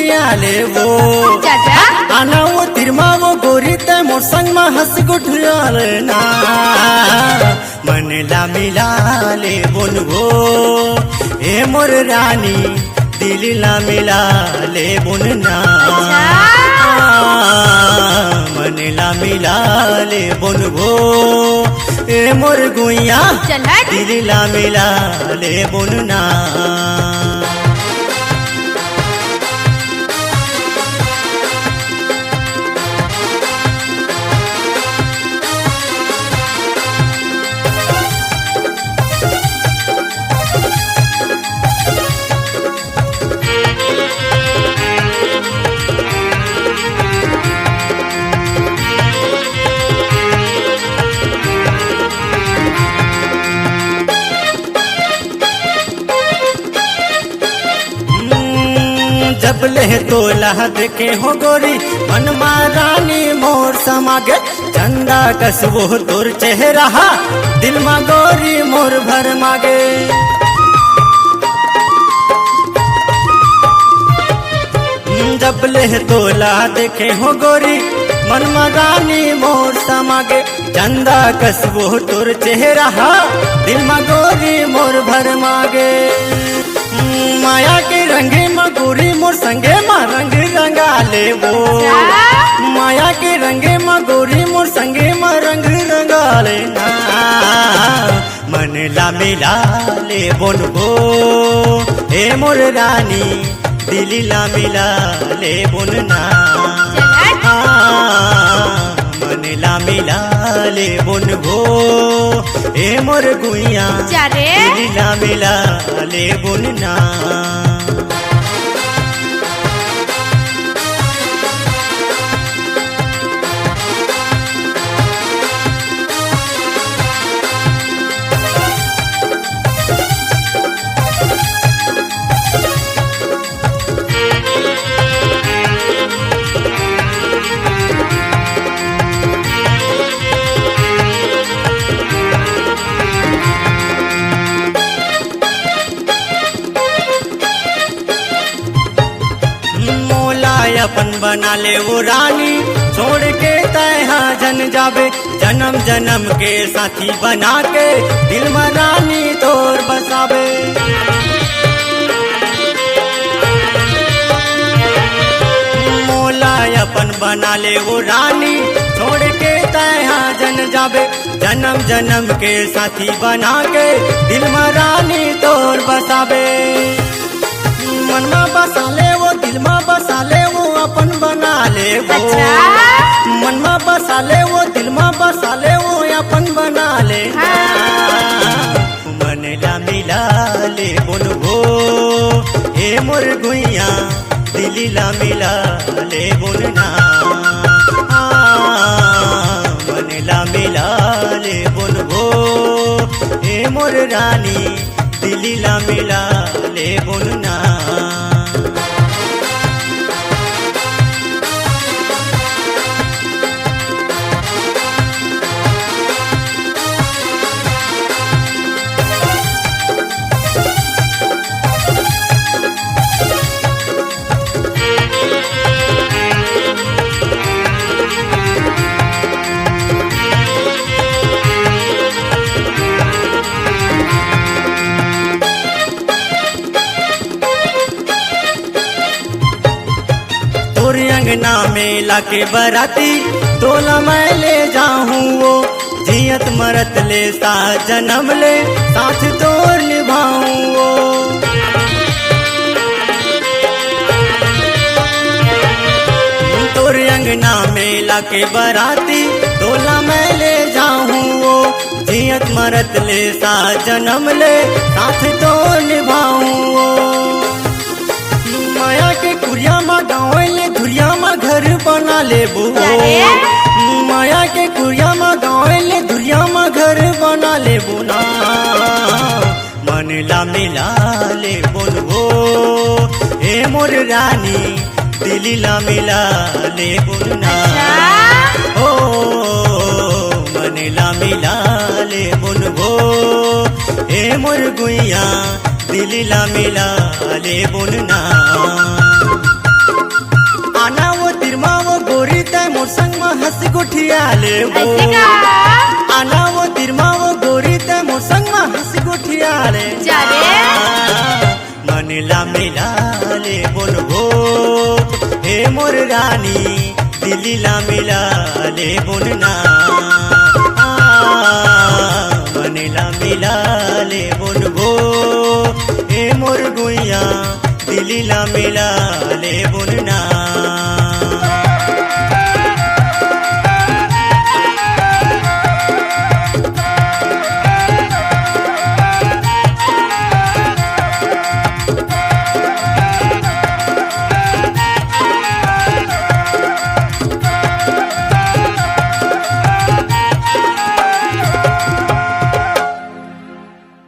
गुठिया ले वो चाचा आना वो तिरमा वो गोरी ते मोर संग में हंस गुठिया लेना मन ला मिला ले बोनगो ए मोर रानी दिल ला मिला ले बोनना मन ला मिला ले बोनगो ए मोर गुइया चल हट। दिल ला मिला ले बोनना जब ले तोला देखे हो गोरी मन रानी मोर समागे चंदा कसबो तोर चेहरा दिल मा गोरी मोर भर मागे जब ले तोला देखे हो गोरी मन रानी मोर समागे चंदा कसबो तोर चेहरा दिल मा गोरी मोर भर मागे माया के रंगे में गोरी मोर संगे में रंग रंगा ले वो माया के रंगे में गोरी मोर संगे में रंग रंगा ले ना मन ला मिला ले बोनगो ए मोर रानी दिल ला मिला ले बोनना मन ला मिला ले बोनगो ए मोर गुइया दिल ला मिला ले बोनना अपन बना ले वो रानी छोड़ के तैहा जन जावे जन्म जन्म के साथी बना के दिल में रानी तोर बसावे मोला अपन बना ले वो रानी छोड़ के तैहा जन जावे जन्म जन्म के साथी बना के दिल में रानी तोर बसावे मन में बसा ले वो दिल में बसा ले वो अपन बना ले वो मन में बसा ले वो दिल में बसा ले वो अपन बना ले मन ला मिला ले बोनगो ए मोर गुइया दिल ला मिला ले बोनना मन ला मिला ले बोनगो ए मोर रानी दिल ला मिला ले बोनना अंगना में लाके बराती तोला मैं ले जाऊं वो जियत मरत ले साथ जन्म ले साथ तोर निभाऊं वो तोर अंगना में लाके बराती तोला मैं ले जाऊं वो जियत मरत ले साथ जन्म ले साथ तोर निभाऊं वो माया के कुरिया मा गाँव ले धुरिया मा घर बना ले बो माया के कुरिया मा गाँव ले धुरिया मा घर बना ले बोना मन ला मिला ले बोनगो ए मोर रानी दिल ला मिला ले बोना ओ मन ला मिला ले बोनगो ए मोर गुइया दिल ला मिला ले बोनना मोर संग में हंस गुठिया ले वो ऐसे का आना वो तिरमा वो गोरी ते मोर संग में हंस गुठिया ले जाने मनला मिला ले बोलबो हे मोर रानी दिलीला मिला ले बोलना मनला मिला ले बोलबो हे मोर गुइया दिलीला मिला ले बोलना।